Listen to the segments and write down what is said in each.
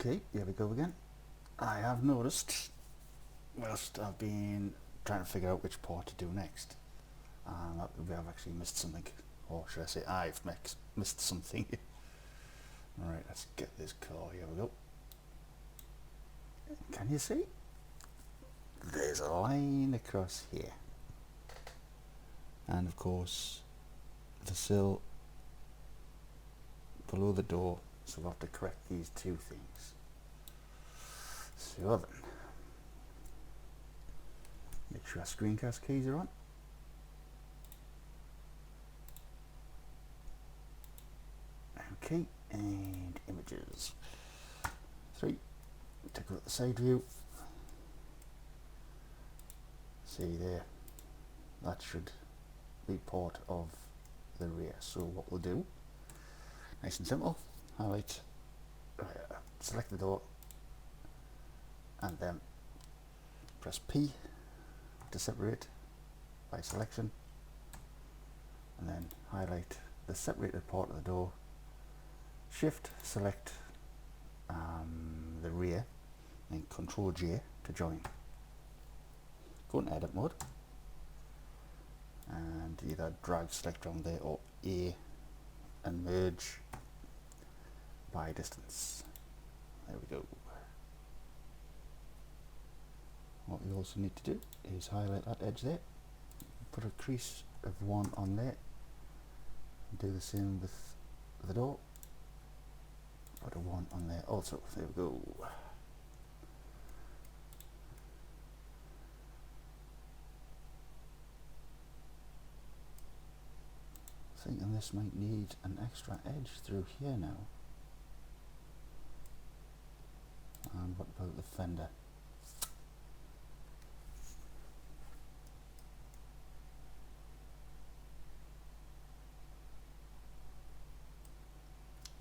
Okay, here we go again. I have noticed, whilst I've been trying to figure out which part to do next, that we have actually missed something. Or should I say I've missed something. Alright, let's get this car. Here we go. Can you see? There's a line across here. And of course, the sill below the door, so we'll have to correct these two things. So then, make sure our screencast keys are on. Okay, and images. 3. Take a look at the side view. See there, that should be part of the rear. So what we'll do, nice and simple, highlight, select the door, and then press P to separate by selection, and then highlight the separated part of the door, shift select the rear, and Control J to join. Go into edit mode and either drag select around there or A and merge by distance. There we go. What we also need to do is highlight that edge there, put a crease of 1 on there, do the same with the door, put a 1 on there also. There we go. Thinking this might need an extra edge through here now. And what about the fender?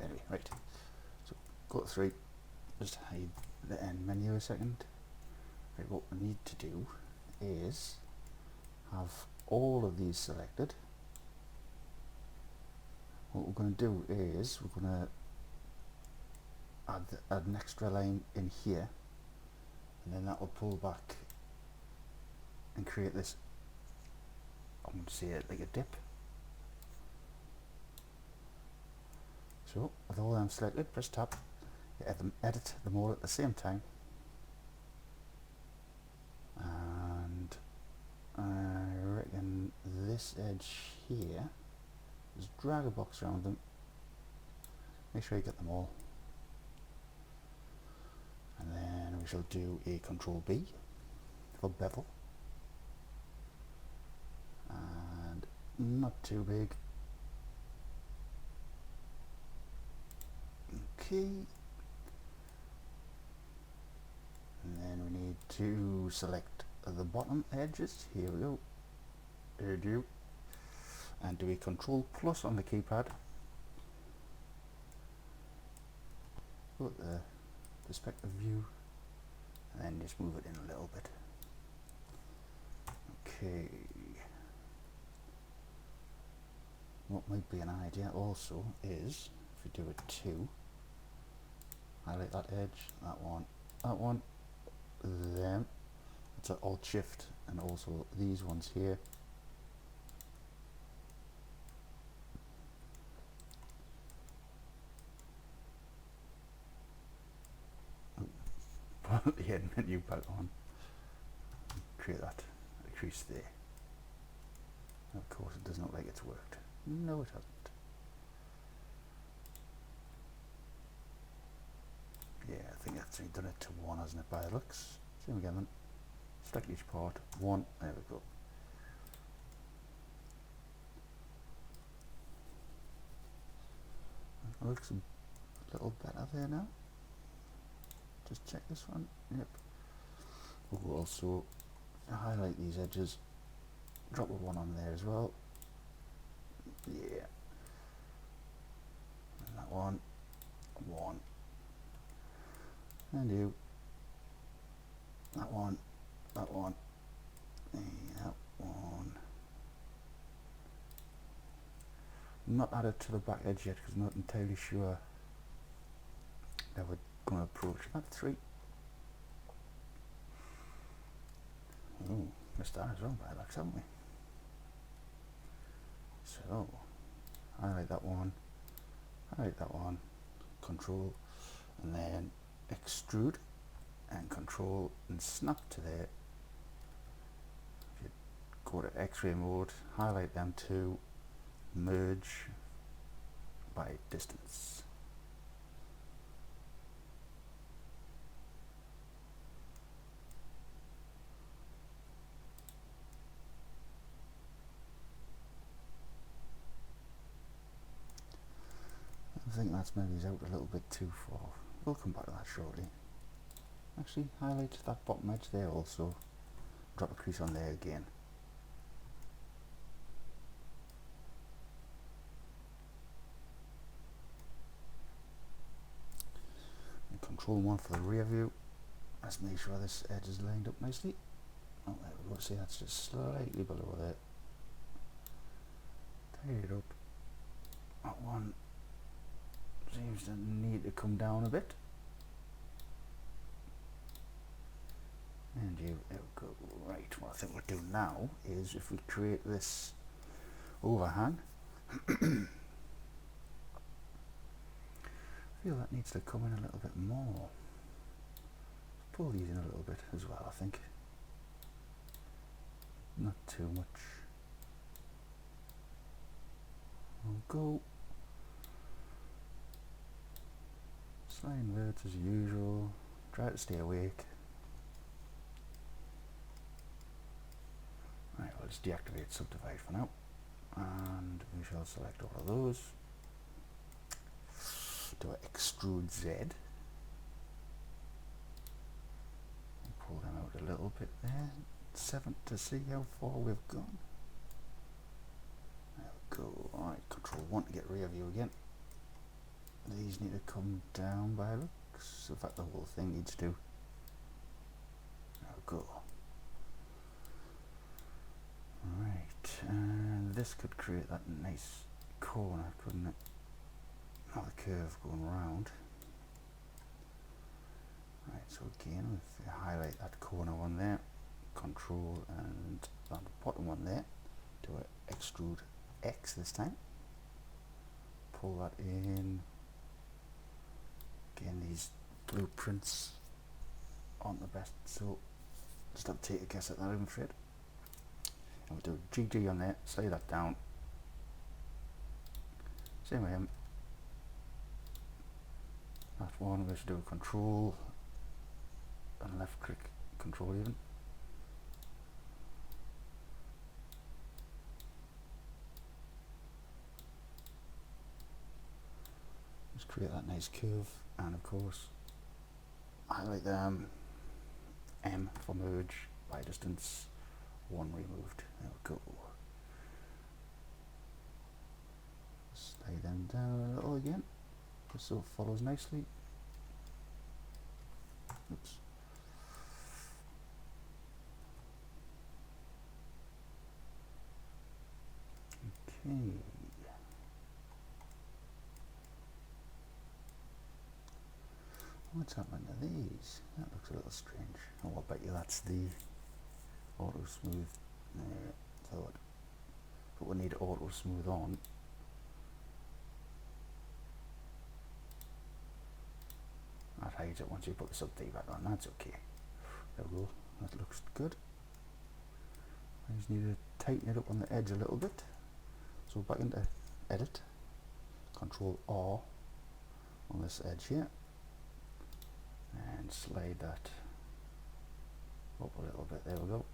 Anyway, right. So go to 3. Just hide the end menu a second. Right, what we need to do is have all of these selected. What we're going to do is we're going to add an extra line in here, and then that will pull back and create this, I'm going to say it like a dip. So with all them selected, press tab, edit them all at the same time, and I reckon this edge here, just drag a box around them, make sure you get them all, and then we shall do a Control B for bevel, and not too big. Okay, and then we need to select the bottom edges. Here we go, edge, and do a Control plus on the keypad. Go at the perspective view, and then just move it in a little bit. Okay. What might be an idea also is, if we do it 2, highlight that edge, that one, them. It's an Alt Shift, and also these ones here. Put the head menu back on. Create that crease there. Of course, it doesn't look like it's worked. No, it hasn't. Yeah, I think that's done it to 1, hasn't it, by the looks? Same again then. Select each part, 1, there we go. It looks a little better there now. Just check this one, yep. We'll also highlight these edges, drop a 1 on there as well. Yeah. And that one, and you, that one, and that one. Not added to the back edge yet because I'm not entirely sure I would going to approach that 3. Oh, missed that as well by looks, haven't we? So, highlight that one, control, and then extrude, and control, and snap to there. If you go to X-ray mode, highlight them 2, merge by distance. I think that's maybe out a little bit too far. We'll come back to that shortly. Actually, highlight that bottom edge there also. Drop a crease on there again. And control 1 for the rear view. Let's make sure this edge is lined up nicely. Oh, there we go. See, that's just slightly below there. Tidy it up. That one seems to need to come down a bit. And there we go. Right, what I think we'll do now is if we create this overhang, I feel that needs to come in a little bit more. Pull these in a little bit as well, I think. Not too much. We'll go slide inverts as usual. Try to stay awake. Right, we'll just deactivate subdivide for now, and we shall select all of those. Do an extrude Z. Pull them out a little bit there. 7 to see how far we've gone. There we go. Alright, control 1 to get rear view again. These need to come down by looks. In fact, the whole thing needs to. There we go. Right, and this could create that nice corner, couldn't it? Another curve going round. Right, so again, if you highlight that corner one there, control and that bottom one there, do an extrude X this time. Pull that in. Again, these blueprints aren't the best, so just have to take a guess at that, I'm afraid. And we'll do a GG on there, slide that down. Same with him. That one, we should do a control and left click, control even. Just create that nice curve, and of course highlight them. M for merge by distance, 1 removed. There we go. Slide them down a little again, just so it follows nicely. Oops. Okay. What's happening to these? That looks a little strange. Oh, I bet you that's the auto smooth thought. But we need auto smooth on. That hides it once you put the sub D back on. That's okay. There we go. That looks good. I just need to tighten it up on the edge a little bit. So back into edit, Control R on this edge here, and slide that up a little bit. There we go.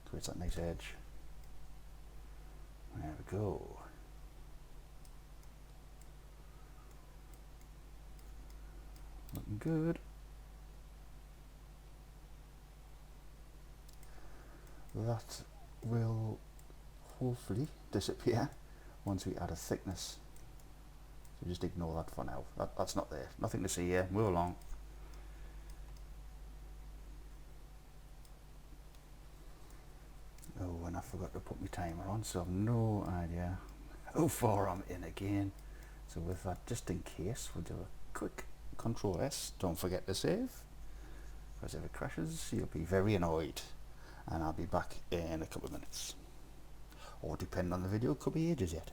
Creates that nice edge. There we go. Looking good. That will hopefully disappear once we add a thickness. So just ignore that for now. That's not there. Nothing to see here. Move along. Oh, and I forgot to put my timer on, so I've no idea how far I'm in again. So with that, just in case, we'll do a quick Control S. Don't forget to save, because if it crashes you'll be very annoyed, and I'll be back in a couple of minutes, or depending on the video, it could be ages yet.